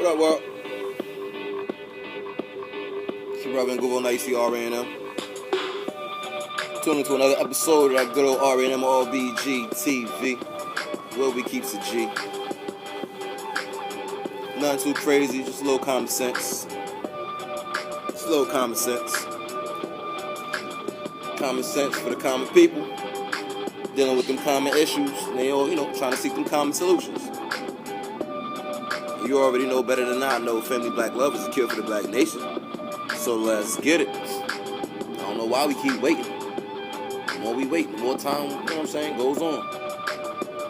What up, world? It's your brother and Google Nice R&M. Tune into another episode of that good old R&M RBG TV. Where we keeps a G. Nothing too crazy, just a little common sense. Just a little common sense. Common sense for the common people. Dealing with them common issues. And they all, trying to seek them common solutions. You already know better than I know family black love is a cure for the black nation. So let's get it. I don't know why we keep waiting. The more we wait, the more time, goes on.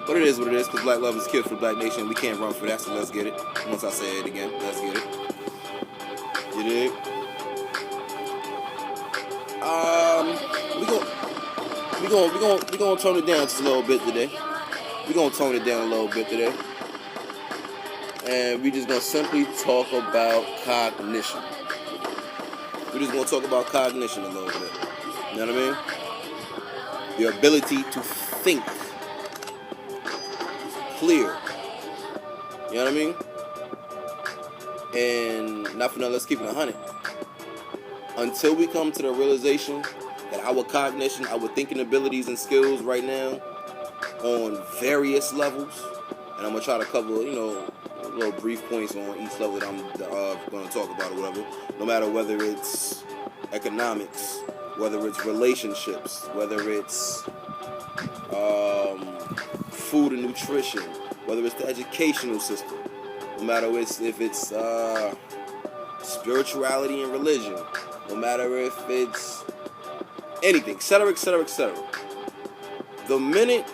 But it is what it is, because black love is a cure for the black nation. We can't run for that, so let's get it. Once I say it again, let's get it. You dig? We gonna tone it down just a little bit today. We gonna tone it down a little bit today. And we just gonna simply talk about cognition. We're just gonna talk about cognition a little bit. You know what I mean? Your ability to think clear. You know what I mean? And not for nothing, let's keep it 100. Until we come to the realization that our cognition, our thinking abilities and skills right now on various levels, and I'm gonna try to cover, little brief points on each level that I'm going to talk about or whatever. No matter whether it's economics, whether it's relationships, whether it's food and nutrition, whether it's the educational system, no matter if it's spirituality and religion, no matter if it's anything, etc., etc., etc. The minute,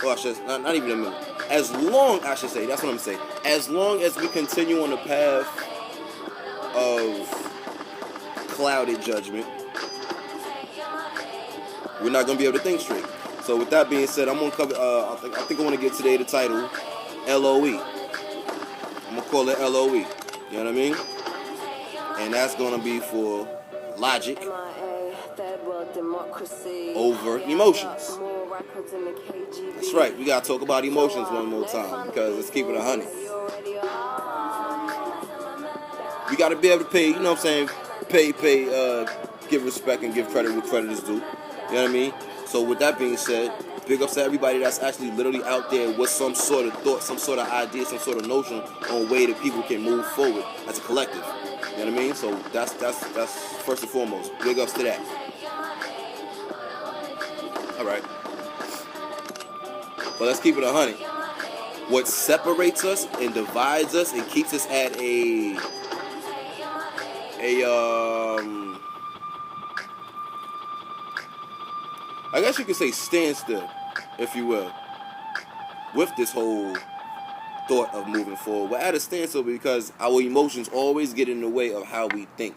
not even a minute. As long as long as we continue on the path of clouded judgment, we're not going to be able to think straight. So with that being said, I'm going to cover, I think I want to give today the title, L.O.E. I'm going to call it L.O.E. You know what I mean? And that's going to be for logic over emotions. That's right, we gotta talk about emotions one more time, because let's keep it 100. We gotta be able to pay, give respect and give credit where credit is due. You know what I mean? So with that being said, big ups to everybody that's actually literally out there with some sort of thought, some sort of idea, some sort of notion on a way that people can move forward as a collective. You know what I mean? So that's first and foremost. Big ups to that. Alright. But let's keep it 100. What separates us and divides us and keeps us at I guess you could say standstill, if you will, with this whole thought of moving forward. We're at a standstill because our emotions always get in the way of how we think.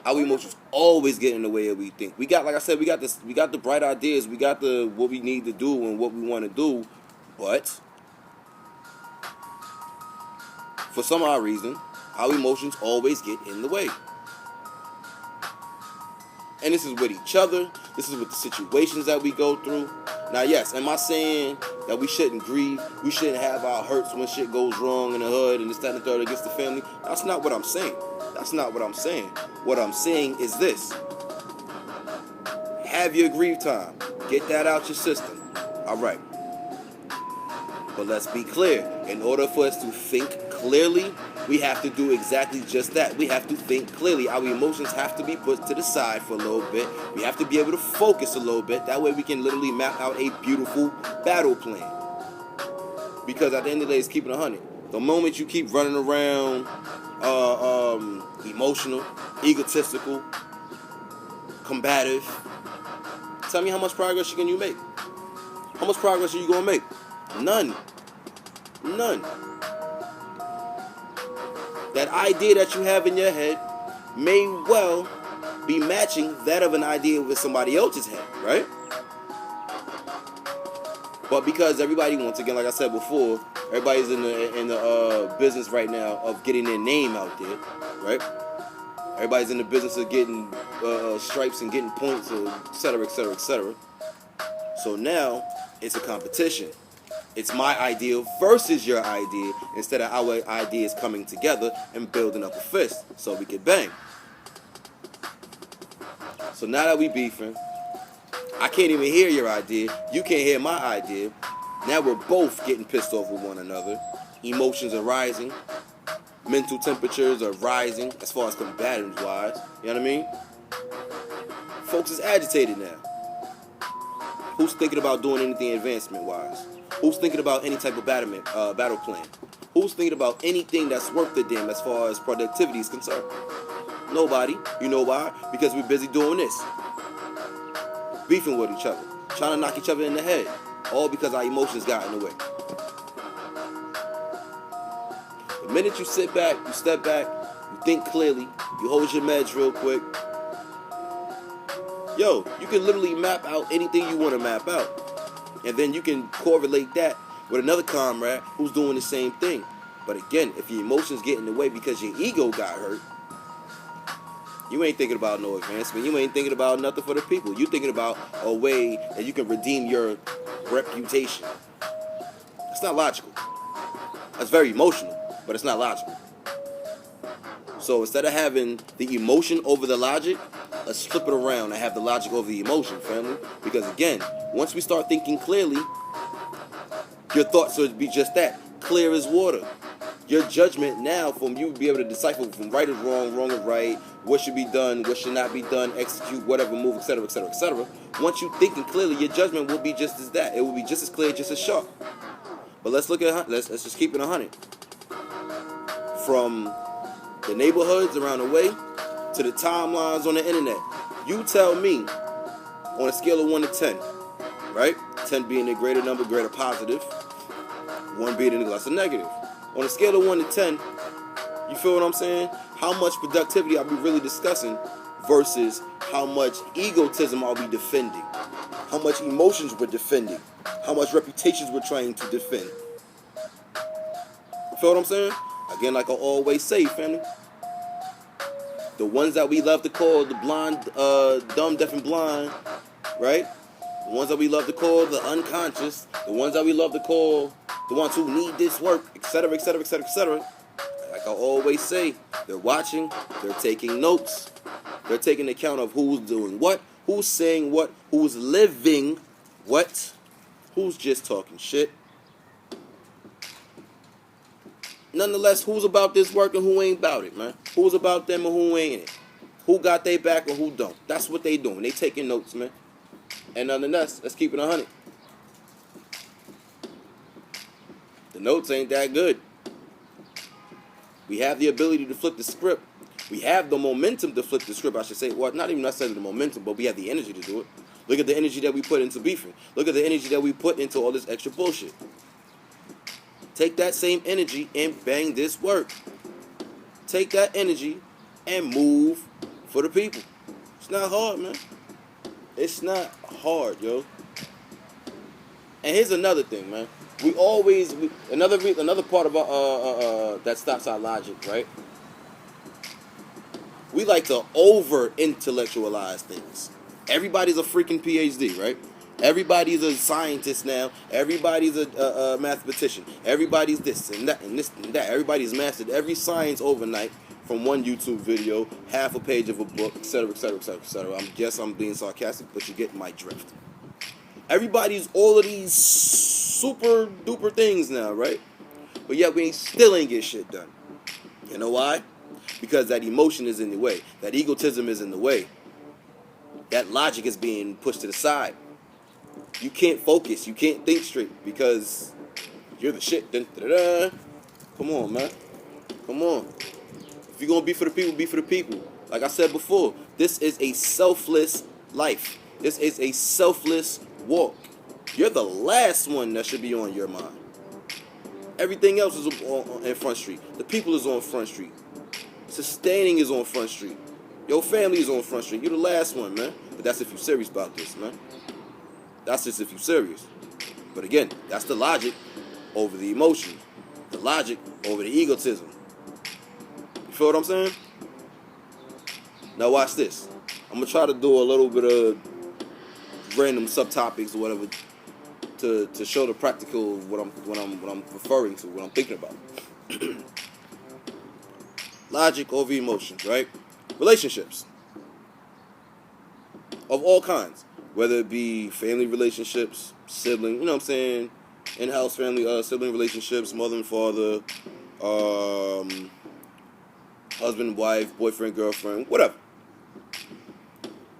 Our emotions always get in the way of we think. We got, like I said, we got the bright ideas, we got what we need to do and what we want to do, but for some odd reason, our emotions always get in the way. And this is with each other. This is with the situations that we go through. Now, yes, am I saying that we shouldn't grieve? We shouldn't have our hurts when shit goes wrong in the hood and this, that, and the third against the family? That's not what I'm saying. That's not what I'm saying. What I'm saying is this. Have your grief time. Get that out your system. All right. But let's be clear. In order for us to think clearly, we have to do exactly just that. We have to think clearly. Our emotions have to be put to the side for a little bit. We have to be able to focus a little bit. That way we can literally map out a beautiful battle plan. Because at the end of the day, it's keeping 100. The moment you keep running around emotional, egotistical, combative, tell me how much progress can you make? How much progress are you going to make? None. That idea that you have in your head may well be matching that of an idea with somebody else's head, right? But because everybody, once again, like I said before, everybody's in the business right now of getting their name out there, right? Everybody's in the business of getting stripes and getting points, et cetera, et cetera, et cetera. So now it's a competition. It's my idea versus your idea instead of our ideas coming together and building up a fist so we can bang. So now that we beefing, I can't even hear your idea. You can't hear my idea. Now we're both getting pissed off with one another. Emotions are rising. Mental temperatures are rising as far as combatants wise. You know what I mean? Folks is agitated now. Who's thinking about doing anything advancement wise? Who's thinking about any type of battle plan? Who's thinking about anything that's worth the damn as far as productivity is concerned? Nobody. You know why? Because we're busy doing this. Beefing with each other. Trying to knock each other in the head. All because our emotions got in the way. The minute you sit back, you step back, you think clearly, you hold your meds real quick. Yo, you can literally map out anything you want to map out. And then you can correlate that with another comrade who's doing the same thing. But again, if your emotions get in the way because your ego got hurt, you ain't thinking about no advancement. You ain't thinking about nothing for the people. You thinking about a way that you can redeem your reputation. It's not logical. That's very emotional, but it's not logical. So instead of having the emotion over the logic, let's flip it around and have the logic over the emotion, family. Because again, once we start thinking clearly, your thoughts would be just that, clear as water. Your judgment now from you be able to decipher from right is wrong, wrong is right, what should be done, what should not be done, execute whatever move, etc., etc., etc. Once you thinking clearly, your judgment will be just as that. It will be just as clear, just as sharp. But let's look at let's just keep it 100. From the neighborhoods around the way to the timelines on the internet. You tell me on a scale of 1 to 10, right? 10 being a greater number, greater positive, 1 being a lesser negative. On a scale of 1 to 10, you feel what I'm saying? How much productivity are we really discussing versus how much egotism are we defending? How much emotions we're defending? How much reputations we're trying to defend? You feel what I'm saying? Again, like I always say, family, the ones that we love to call the blind, dumb, deaf, and blind, right? The ones that we love to call the unconscious, the ones that we love to call the ones who need this work, etc., etc., etc., etc. Like I always say, they're watching, they're taking notes, they're taking account of who's doing what, who's saying what, who's living what, who's just talking shit. Nonetheless, who's about this work and who ain't about it, man? Who's about them and who ain't it? Who got their back and who don't? That's what they doing. They taking notes, man. And nonetheless, let's keep it 100. The notes ain't that good. We have the ability to flip the script. We have the momentum to flip the script, I should say. Well, not even necessarily the momentum, but we have the energy to do it. Look at the energy that we put into beefing. Look at the energy that we put into all this extra bullshit. Take that same energy and bang this work. Take that energy and move for the people. It's not hard, man. It's not hard, yo. And here's another thing, man. Another part of that stops our logic, right? We like to over-intellectualize things. Everybody's a freaking PhD, right? Everybody's a scientist now. Everybody's a mathematician. Everybody's this and that and this and that. Everybody's mastered every science overnight from one YouTube video, half a page of a book, etc., etc., etc., etc. I guess I'm being sarcastic, but you get my drift. Everybody's all of these super duper things now, right? But yet we still ain't get shit done. You know why? Because that emotion is in the way. That egotism is in the way. That logic is being pushed to the side. You can't focus. You can't think straight because you're the shit. Come on, man. Come on. If you're going to be for the people, be for the people. Like I said before, this is a selfless life. This is a selfless walk. You're the last one that should be on your mind. Everything else is in Front Street. The people is on Front Street. Sustaining is on Front Street. Your family is on Front Street. You're the last one, man. But that's if you're serious about this, man. That's just if you're serious. But again, that's the logic over the emotion. The logic over the egotism. You feel what I'm saying? Now watch this. I'm going to try to do a little bit of random subtopics or whatever to show the practical what I'm referring to, what I'm thinking about. Logic over emotions, right? Relationships of all kinds, whether it be family relationships, sibling, you know what I'm saying, in-house family, sibling relationships, mother and father, husband and wife, boyfriend, girlfriend, whatever.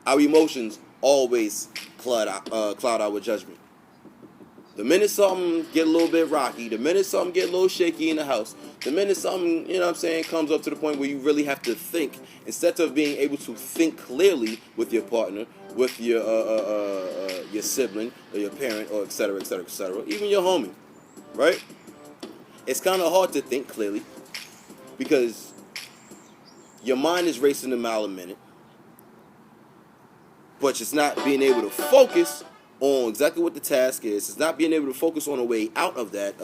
Our emotions always cloud our judgment. The minute something get a little bit rocky, the minute something get a little shaky in the house, the minute something, you know what I'm saying, comes up to the point where you really have to think, instead of being able to think clearly with your partner, with your sibling, or your parent, or et cetera, even your homie, right? It's kind of hard to think clearly because your mind is racing a mile a minute, but it's not being able to focus on exactly what the task is. It's not being able to focus on a way out of that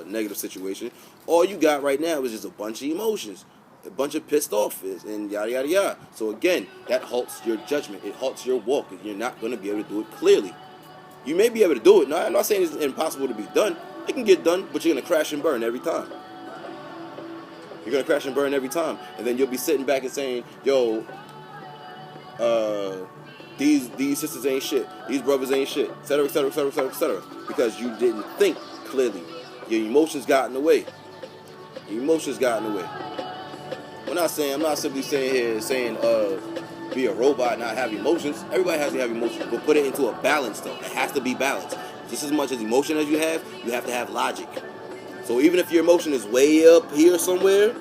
negative situation. All you got right now is just a bunch of emotions, a bunch of pissed off and yada yada yada. So again, that halts your judgment. It halts your walk. You're not going to be able to do it clearly. You may be able to do it. No, I'm not saying it's impossible to be done. It can get done, but you're going to crash and burn every time. You're going to crash and burn every time. And then you'll be sitting back and saying, yo, these sisters ain't shit, these brothers ain't shit, etc., etc., etc., etc., etc., because you didn't think clearly. Your emotions got in the way. I'm not simply saying be a robot and not have emotions. Everybody has to have emotions, but put it into a balance though. It has to be balanced. Just as much as emotion as you have to have logic. So even if your emotion is way up here somewhere,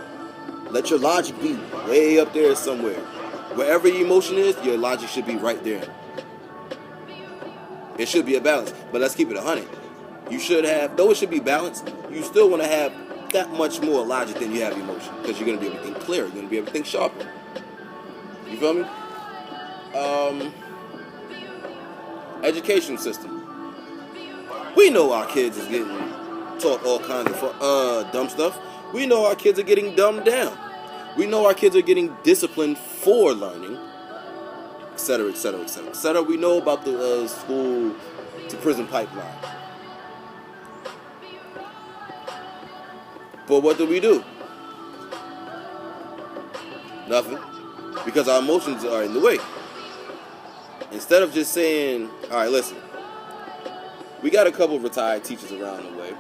let your logic be way up there somewhere. Wherever your emotion is, your logic should be right there. It should be a balance. But let's keep it 100. You should have, though it should be balanced, you still want to have that much more logic than you have emotion. Because you're going to be able to think clearer. You're going to be able to think sharper. You feel me? Education system. We know our kids is getting taught all kinds of dumb stuff. We know our kids are getting dumbed down. We know our kids are getting disciplined for learning, etc., etc., etc., etc. We know about the school to prison pipeline. But what do? Nothing. Because our emotions are in the way. Instead of just saying, all right, listen, we got a couple of retired teachers around the way.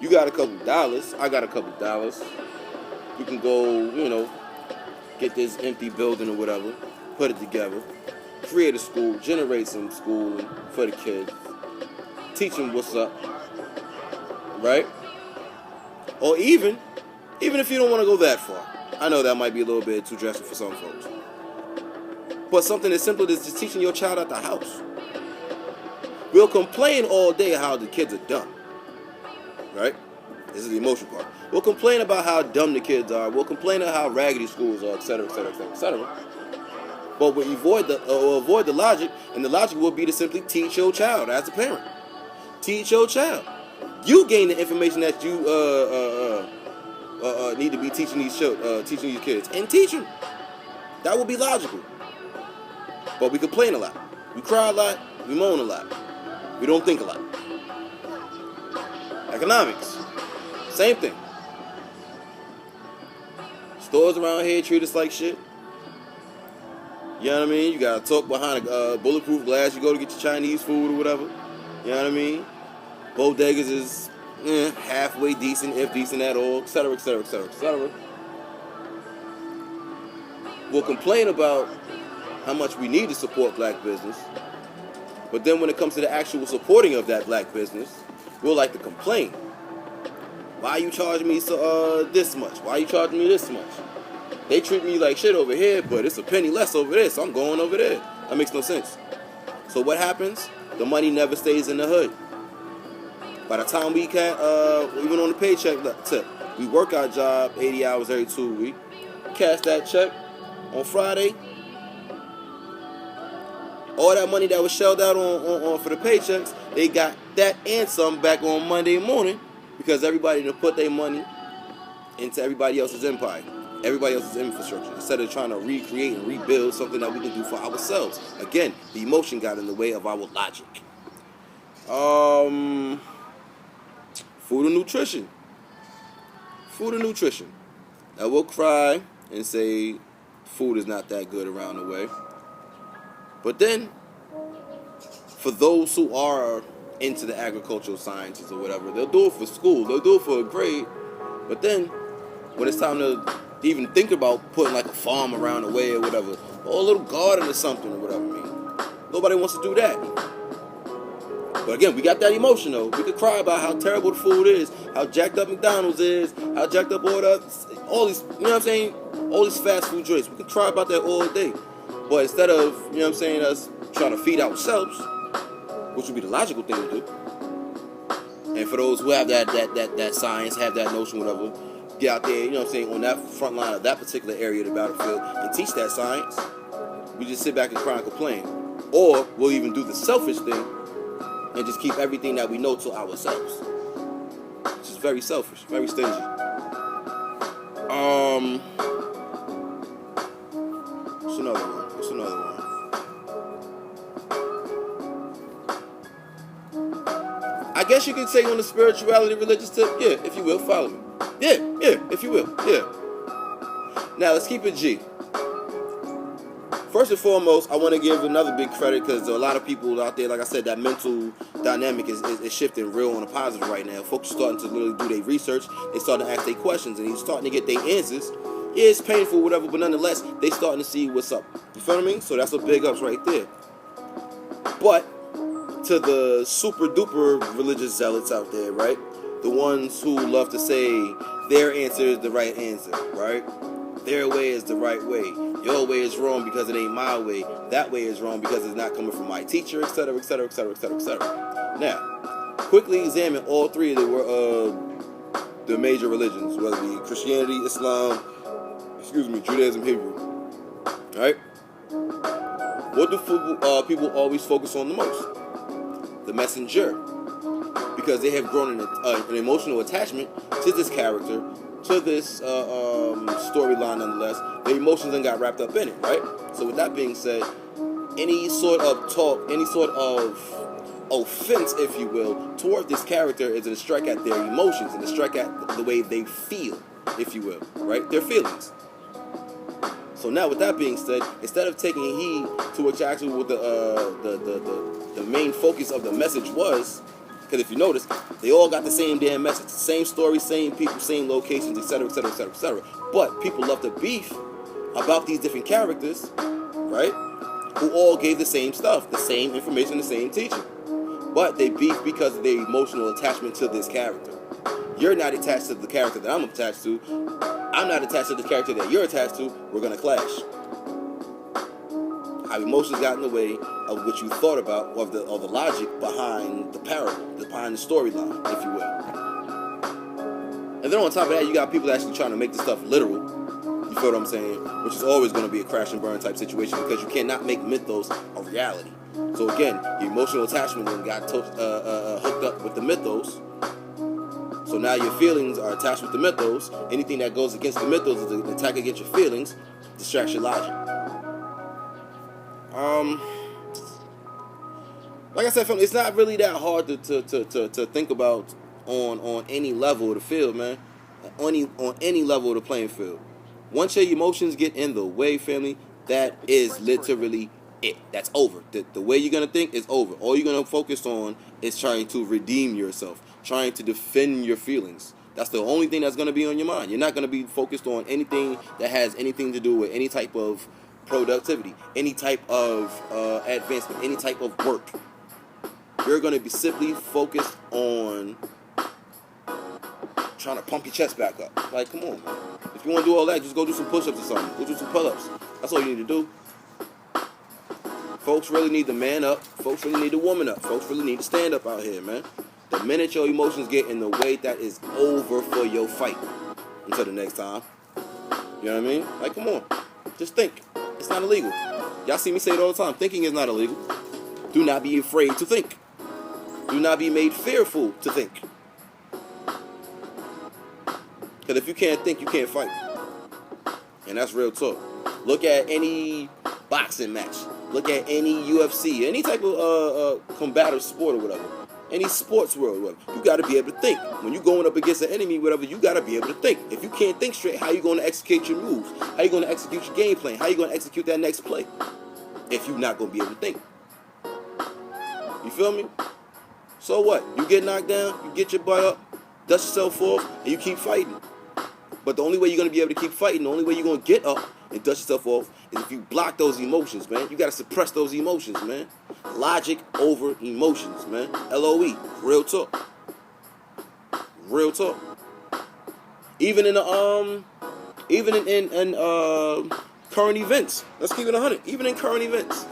You got a couple of dollars. I got a couple of dollars. We can go, get this empty building or whatever, put it together, create a school, generate some schooling for the kids, teach them what's up, right? Or even if you don't want to go that far. I know that might be a little bit too drastic for some folks. But something as simple as just teaching your child at the house. We'll complain all day how the kids are dumb, right? This is the emotional part. We'll complain about how dumb the kids are. We'll complain about how raggedy schools are, etc., etc., etc., etc. But we avoid the logic, and the logic will be to simply teach your child as a parent. Teach your child. You gain the information that you need to be teaching these kids, and teach them. That would be logical. But we complain a lot. We cry a lot. We moan a lot. We don't think a lot. Economics. Same thing. Stores around here treat us like shit. You know what I mean? You gotta talk behind a bulletproof glass. You go to get your Chinese food or whatever. You know what I mean? Bodegas is halfway decent, if decent at all, etc., etc., etc., etc. We'll complain about how much we need to support black business, but then when it comes to the actual supporting of that black business, we'll like to complain. Why you charging me this much? Why you charging me this much? They treat me like shit over here, but it's a penny less over there, so I'm going over there. That makes no sense. So what happens? The money never stays in the hood. By the time we can, even on the paycheck tip, we work our job 80 hours every 2 weeks, cash that check on Friday. All that money that was shelled out on for the paychecks, they got that and some back on Monday morning because everybody to put their money into everybody else's empire, everybody else's infrastructure, instead of trying to recreate and rebuild something that we can do for ourselves. Again, the emotion got in the way of our logic. Food and nutrition. Food and nutrition. Now we'll cry and say food is not that good around the way. But then, for those who are into the agricultural sciences or whatever, they'll do it for school, they'll do it for a grade. But then, when it's time to even think about putting like a farm around the way or whatever, or a little garden or something or whatever, nobody wants to do that. But again, we got that emotion though. We could cry about how terrible the food is, how jacked up McDonald's is, how jacked up all these, you know what I'm saying? All these fast food joints. We could cry about that all day. But instead of, you know what I'm saying, us trying to feed ourselves, which would be the logical thing to do. And for those who have that science, have that notion, whatever, get out there, you know what I'm saying, on that front line of that particular area of the battlefield and teach that science. We just sit back and cry and complain. Or we'll even do the selfish thing and just keep everything that we know to ourselves. Which is very selfish, very stingy. What's another one? I guess you could say on the spirituality religious tip, yeah, if you will, follow me. Yeah, if you will, yeah. Now let's keep it G. First and foremost, I want to give another big credit because a lot of people out there, like I said, that mental dynamic is shifting real on a positive right now. Folks are starting to literally do their research. They starting to ask their questions and they're starting to get their answers. Yeah, it's painful, whatever, but nonetheless, they starting to see what's up. You feel what I mean? So that's a big ups right there. But to the super duper religious zealots out there, right? The ones who love to say their answer is the right answer, right? Their way is the right way. Your way is wrong because it ain't my way. That way is wrong because it's not coming from my teacher, etc., etc., etc., etc., etc. Now, quickly examine all three of the major religions, whether it be Christianity, Islam, Judaism, Hebrew. All right? What do people always focus on the most? The messenger, because they have grown an emotional attachment to this character, to this storyline nonetheless. Their emotions then got wrapped up in it, right? So with that being said, any sort of talk, any sort of offense, if you will, toward this character is a strike at their emotions and a strike at the way they feel, if you will, right? Their feelings. So now with that being said, instead of taking heed to what actually what the main focus of the message was, because if you notice, they all got the same damn message, same story, same people, same locations, etc., etc., etc., etc. But people love to beef about these different characters, right? Who all gave the same stuff, the same information, the same teaching. But they beef because of their emotional attachment to this character. You're not attached to the character that I'm attached to. I'm not attached to the character that you're attached to. We're going to clash. How emotions got in the way of what you thought about, or the logic behind the parable, behind the storyline, if you will. And then on top of that, you got people actually trying to make this stuff literal. You feel what I'm saying? Which is always going to be a crash and burn type situation because you cannot make mythos a reality. So again, your emotional attachment then got hooked up with the mythos. So now your feelings are attached with the mythos. Anything that goes against the mythos is an attack against your feelings, distracts your logic. Like I said, family, it's not really that hard to think about on any level of the field, man. On any level of the playing field. Once your emotions get in the way, family, that is literally it. That's over. The way you're going to think is over. All you're going to focus on is trying to redeem yourself, trying to defend your feelings. That's the only thing that's going to be on your mind. You're not going to be focused on anything that has anything to do with any type of productivity, any type of advancement, any type of work. You're going to be simply focused on trying to pump your chest back up. Like, come on, man. If you want to do all that, just go do some push-ups or something. Go do some pull-ups. That's all you need to do. Folks really need to man up. Folks really need to woman up. Folks really need to stand up out here, man. The minute your emotions get in the way, that is over for your fight. Until the next time. You know what I mean? Like, come on. Just think. It's not illegal. Y'all see me say it all the time. Thinking is not illegal. Do not be afraid to think. Do not be made fearful to think. Because if you can't think, you can't fight. And that's real talk. Look at any boxing match. Look at any UFC. Any type of combative sport or whatever. Any sports world, whatever, you got to be able to think. When you're going up against an enemy, whatever, you got to be able to think. If you can't think straight, how you going to execute your moves? How you going to execute your game plan? How you going to execute that next play? If you're not going to be able to think. You feel me? So what? You get knocked down, you get your butt up, dust yourself off, and you keep fighting. But the only way you're going to be able to keep fighting, the only way you're going to get up and dust yourself off is if you block those emotions, man. You got to suppress those emotions, man. Logic over emotions, man. L.O.E. Real talk. Real talk. Even in current events. Let's keep it 100. Even in current events.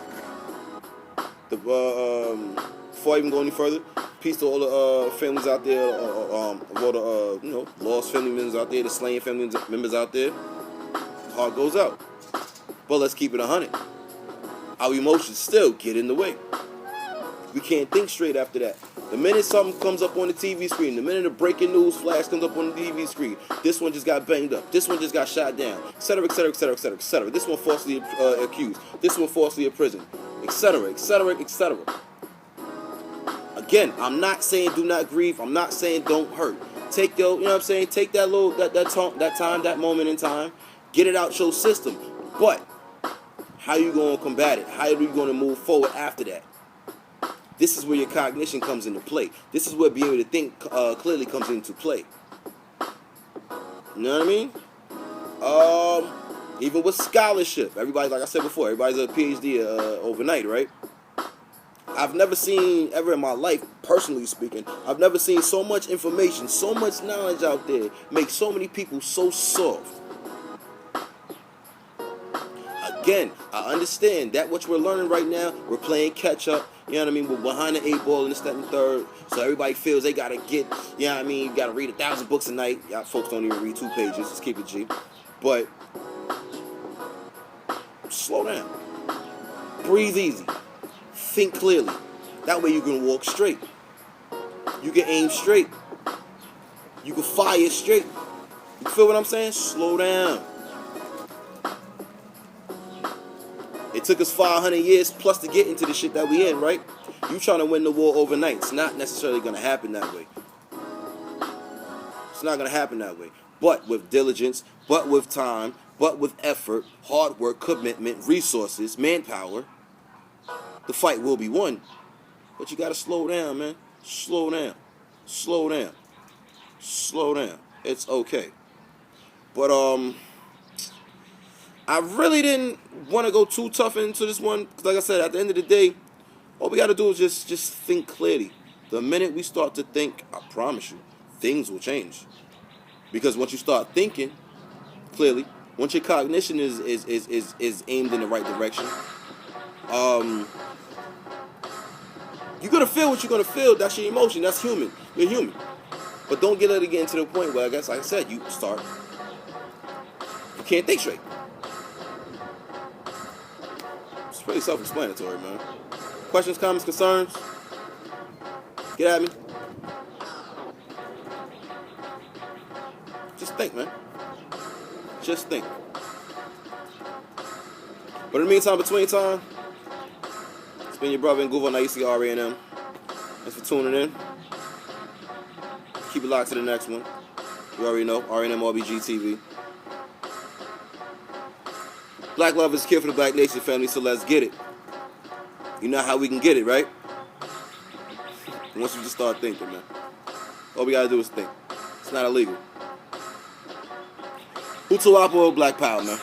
Before I even go any further, peace to all the families out there, all the lost family members out there, the slain family members out there. Heart goes out. But let's keep it 100. Our emotions still get in the way. We can't think straight after that. The minute something comes up on the TV screen, the minute a breaking news flash comes up on the TV screen, this one just got banged up, this one just got shot down, etc., etc., etc., etc., etc. This one falsely accused, this one falsely imprisoned, etc., etc., etc. Again, I'm not saying do not grieve. I'm not saying don't hurt. Take your, you know what I'm saying? Take that little, that moment in time, get it out your system. But how you going to combat it? How are you going to move forward after that? This is where your cognition comes into play. This is where being able to think clearly comes into play. You know what I mean? Even with scholarship, everybody, like I said before, everybody's a PhD overnight, right? I've never seen, ever in my life, personally speaking, I've never seen so much information, so much knowledge out there make so many people so soft. Again, I understand that what we're learning right now, we're playing catch up, you know what I mean? We're behind the 8 ball and this, that, and third. So everybody feels they got to get, you know what I mean? You got to read 1,000 books a night. Y'all folks don't even read 2 pages. Let's keep it G. But slow down. Breathe easy. Think clearly. That way you can walk straight. You can aim straight. You can fire straight. You feel what I'm saying? Slow down. It took us 500 years plus to get into the shit that we in, right? You trying to win the war overnight. It's not necessarily going to happen that way. It's not going to happen that way. But with diligence, but with time, but with effort, hard work, commitment, resources, manpower, the fight will be won. But you got to slow down, man. Slow down. Slow down. Slow down. It's okay. But, I really didn't want to go too tough into this one. Because like I said, at the end of the day, all we got to do is just think clearly. The minute we start to think, I promise you, things will change. Because once you start thinking clearly, once your cognition is aimed in the right direction, you're going to feel what you're going to feel. That's your emotion. That's human. You're human. But don't get it again to the point where, I guess, like I said, you can't think straight. It's pretty self-explanatory, man. Questions, comments, concerns? Get at me. Just think, man. Just think. But in the meantime, between time, it's been your brother and Google on IEC RANM. Thanks for tuning in. Keep it locked to the next one. You already know, RNM RBG TV. Black love is care for the Black Nation family, so let's get it. You know how we can get it, right? Once you just start thinking, man. All we gotta do is think. It's not illegal. Hutu Apo, Black Power, man.